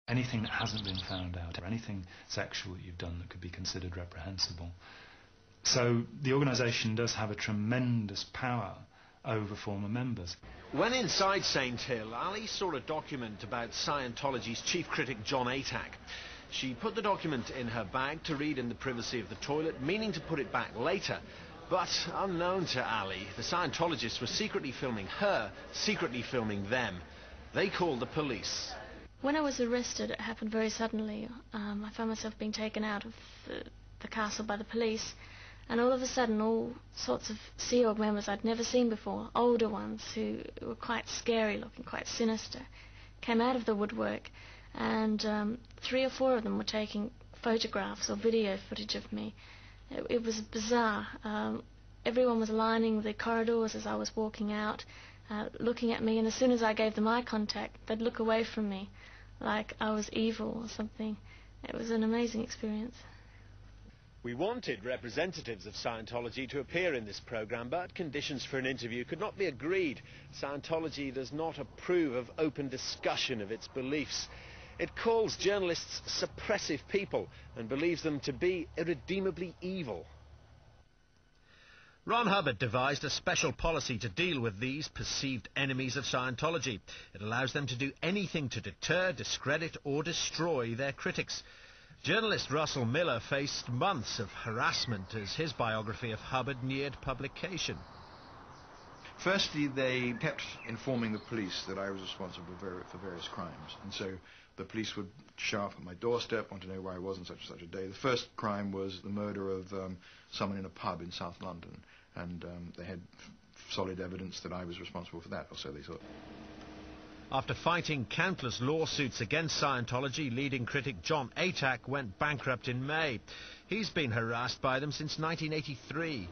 anything that hasn't been found out, or anything sexual that you've done that could be considered reprehensible. So the organisation does have a tremendous power over former members. When inside Saint Hill, Ali saw a document about Scientology's chief critic John Atack. She put the document in her bag to read in the privacy of the toilet, meaning to put it back later. But unknown to Ali, the Scientologists were secretly filming her, secretly filming them. They called the police. When I was arrested, it happened very suddenly. I found myself being taken out of the castle by the police, and all of a sudden all sorts of Sea Org members I'd never seen before, older ones who were quite scary looking, quite sinister, came out of the woodwork, and 3 or 4 of them were taking photographs or video footage of me. It was bizarre. Everyone was lining the corridors as I was walking out, looking at me, and as soon as I gave them eye contact, they'd look away from me like I was evil or something. It was an amazing experience. We wanted representatives of Scientology to appear in this programme, but conditions for an interview could not be agreed. Scientology does not approve of open discussion of its beliefs. It calls journalists suppressive people and believes them to be irredeemably evil. Ron Hubbard devised a special policy to deal with these perceived enemies of Scientology. It allows them to do anything to deter, discredit or destroy their critics. Journalist Russell Miller faced months of harassment as his biography of Hubbard neared publication. Firstly, they kept informing the police that I was responsible for various crimes, and so the police would show up at my doorstep, want to know where I was on such and such a day. The first crime was the murder of someone in a pub in South London, and they had solid evidence that I was responsible for that, or so they thought. After fighting countless lawsuits against Scientology, leading critic John Atack went bankrupt in May. He's been harassed by them since 1983.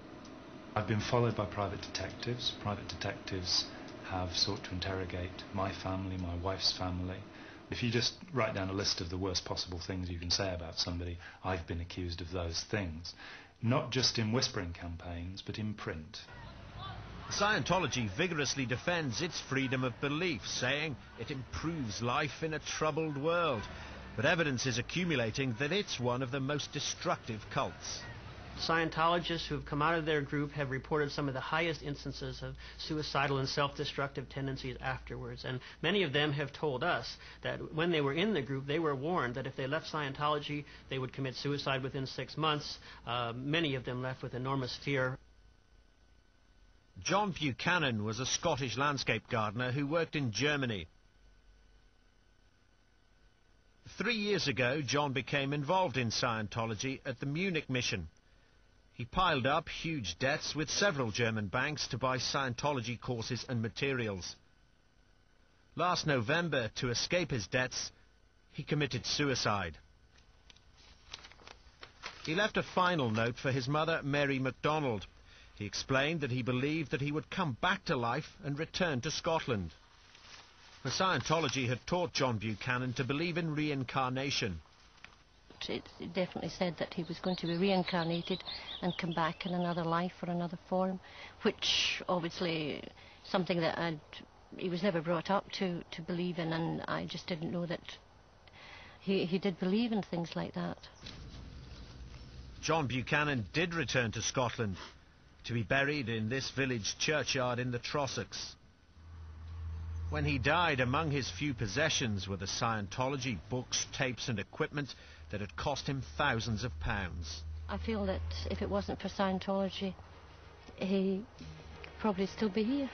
I've been followed by private detectives. Private detectives have sought to interrogate my family, my wife's family. If you just write down a list of the worst possible things you can say about somebody, I've been accused of those things. Not just in whispering campaigns, but in print. Scientology vigorously defends its freedom of belief, saying it improves life in a troubled world. But evidence is accumulating that it's one of the most destructive cults. Scientologists who have come out of their group have reported some of the highest instances of suicidal and self-destructive tendencies afterwards. And many of them have told us that when they were in the group, they were warned that if they left Scientology, they would commit suicide within 6 months. Many of them left with enormous fear. John Buchanan was a Scottish landscape gardener who worked in Germany. 3 years ago, John became involved in Scientology at the Munich mission. He piled up huge debts with several German banks to buy Scientology courses and materials. Last November, to escape his debts, he committed suicide. He left a final note for his mother, Mary MacDonald. He explained that he believed that he would come back to life and return to Scotland. For Scientology had taught John Buchanan to believe in reincarnation. It definitely said that he was going to be reincarnated and come back in another life or another form, which obviously something that he was never brought up to believe in, and I just didn't know that he did believe in things like that. John Buchanan did return to Scotland to be buried in this village churchyard in the Trossachs. When he died, among his few possessions were the Scientology books, tapes and equipment that had cost him thousands of pounds. I feel that if it wasn't for Scientology, he'd probably still be here.